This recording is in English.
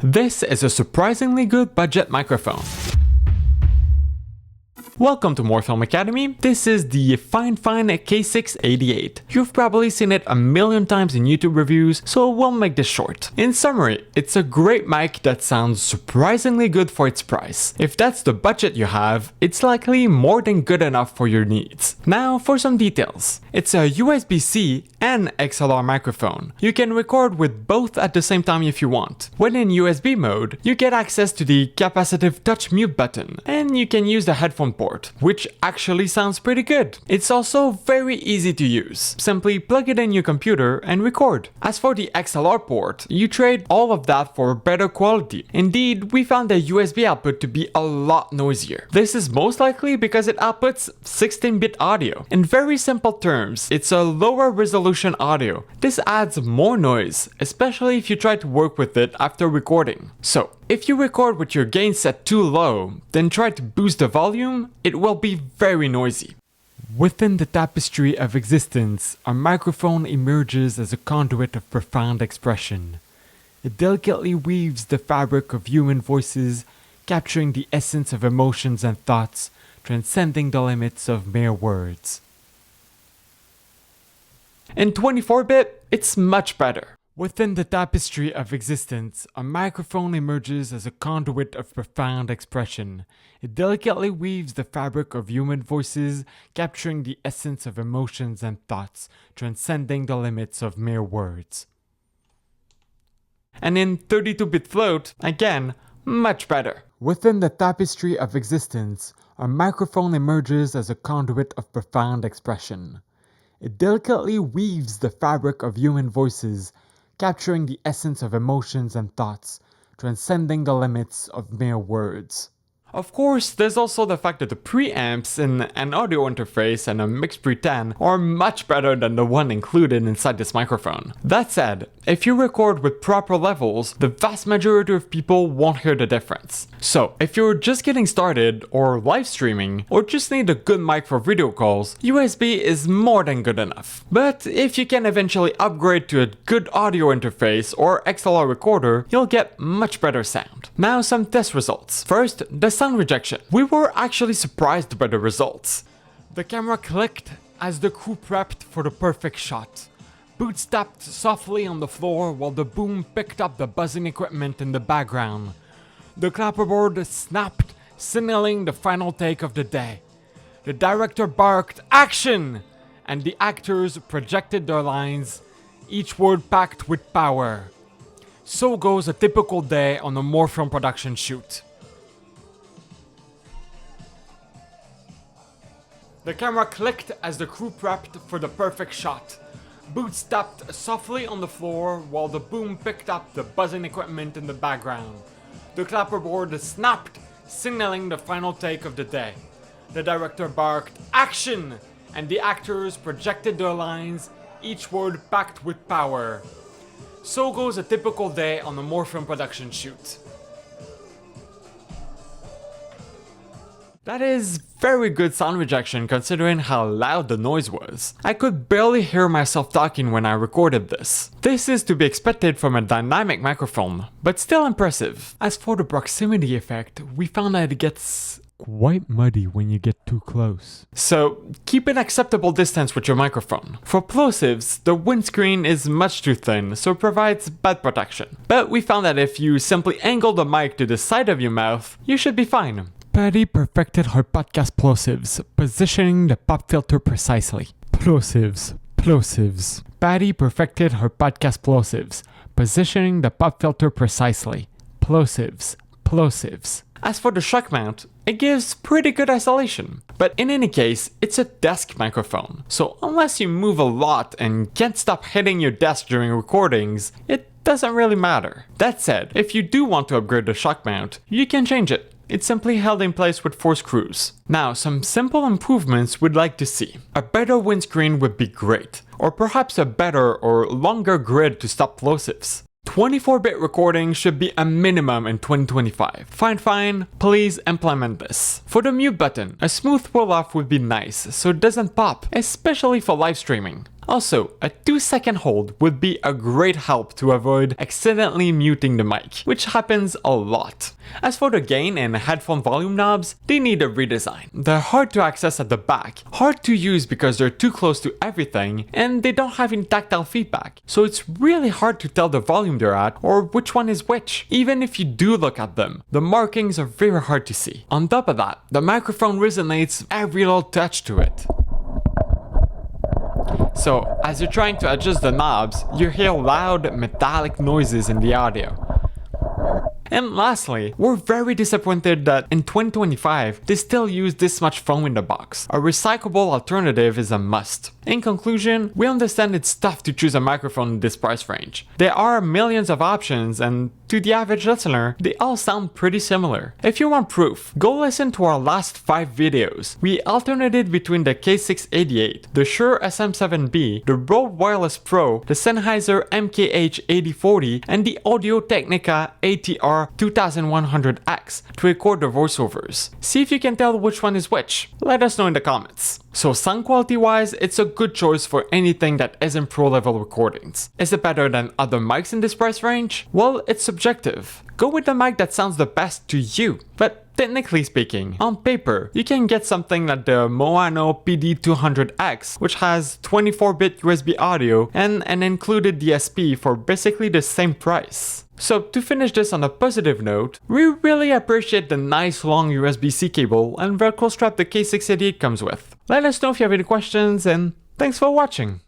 This is a surprisingly good budget microphone. Welcome to Morphilm Academy. This is the Fifine K688. You've probably seen it a million times in YouTube reviews, so we'll make this short. In summary, it's a great mic that sounds surprisingly good for its price. If that's the budget you have, it's likely more than good enough for your needs. Now for some details. It's a USB-C and XLR microphone. You can record with both at the same time if you want. When in USB mode, you get access to the capacitive touch mute button, and you can use the headphone port, which actually sounds pretty good. It's also very easy to use. Simply plug it in your computer and record. As for the XLR port, you trade all of that for better quality. Indeed, we found the USB output to be a lot noisier. This is most likely because it outputs 16-bit audio. In very simple terms, it's a lower resolution audio. This adds more noise, especially if you try to work with it after recording. So, if you record with your gain set too low, then try to boost the volume, it will be very noisy. Within the tapestry of existence, a microphone emerges as a conduit of profound expression. It delicately weaves the fabric of human voices, capturing the essence of emotions and thoughts, transcending the limits of mere words. In 24-bit, it's much better. Within the tapestry of existence, a microphone emerges as a conduit of profound expression. It delicately weaves the fabric of human voices, capturing the essence of emotions and thoughts, transcending the limits of mere words. And in 32-bit float, again, much better. Within the tapestry of existence, a microphone emerges as a conduit of profound expression. It delicately weaves the fabric of human voices, capturing the essence of emotions and thoughts, transcending the limits of mere words. Of course, there's also the fact that the preamps in an audio interface and a mixed pre-10 are much better than the one included inside this microphone. That said, if you record with proper levels, the vast majority of people won't hear the difference. So, if you're just getting started, or live streaming, or just need a good mic for video calls, USB is more than good enough. But if you can eventually upgrade to a good audio interface or XLR recorder, you'll get much better sound. Now some test results. First, the sound rejection. We were actually surprised by the results. The camera clicked as the crew prepped for the perfect shot. Boots tapped softly on the floor while the boom picked up the buzzing equipment in the background. The clapperboard snapped, signaling the final take of the day. The director barked, "Action!" and the actors projected their lines, each word packed with power. So goes a typical day on a Morphilm production shoot. The camera clicked as the crew prepped for the perfect shot. Boots tapped softly on the floor while the boom picked up the buzzing equipment in the background. The clapperboard snapped, signaling the final take of the day. The director barked, "Action!" and the actors projected their lines, each word packed with power. So goes a typical day on a Morphilm production shoot. That is very good sound rejection considering how loud the noise was. I could barely hear myself talking when I recorded this. This is to be expected from a dynamic microphone, but still impressive. As for the proximity effect, we found that it gets quite muddy when you get too close. So keep an acceptable distance with your microphone. For plosives, the windscreen is much too thin, so it provides bad protection. But we found that if you simply angle the mic to the side of your mouth, you should be fine. Patty perfected her podcast plosives, positioning the pop filter precisely. Plosives. Patty perfected her podcast plosives, positioning the pop filter precisely. Plosives. As for the shock mount, it gives pretty good isolation. But in any case, it's a desk microphone, so unless you move a lot and can't stop hitting your desk during recordings, it doesn't really matter. That said, if you do want to upgrade the shock mount, you can change it. It's simply held in place with 4 screws. Now, some simple improvements we'd like to see. A better windscreen would be great, or perhaps a better or longer grid to stop plosives. 24-bit recording should be a minimum in 2025. Fine, please implement this. For the mute button, a smooth pull-off would be nice so it doesn't pop, especially for live streaming. Also, a 2-second hold would be a great help to avoid accidentally muting the mic, which happens a lot. As for the gain and headphone volume knobs, they need a redesign. They're hard to access at the back, hard to use because they're too close to everything, and they don't have any tactile feedback, so it's really hard to tell the volume they're at or which one is which. Even if you do look at them, the markings are very hard to see. On top of that, the microphone resonates every little touch to it. So, as you're trying to adjust the knobs, you hear loud, metallic noises in the audio. And lastly, we're very disappointed that in 2025, they still use this much foam in the box. A recyclable alternative is a must. In conclusion, we understand it's tough to choose a microphone in this price range. There are millions of options, and to the average listener, they all sound pretty similar. If you want proof, go listen to our last 5 videos. We alternated between the K688, the Shure SM7B, the Rode Wireless Pro, the Sennheiser MKH8040, and the Audio-Technica ATR 2100X to record the voiceovers. See if you can tell which one is which. Let us know in the comments. So sound quality wise, it's a good choice for anything that isn't pro level recordings. Is it better than other mics in this price range? Well, it's subjective. Go with the mic that sounds the best to you. But technically speaking, on paper, you can get something like the Moano PD200X, which has 24-bit USB audio and an included DSP for basically the same price. So to finish this on a positive note, we really appreciate the nice long USB-C cable and Velcro strap the K688 comes with. Let us know if you have any questions, and thanks for watching!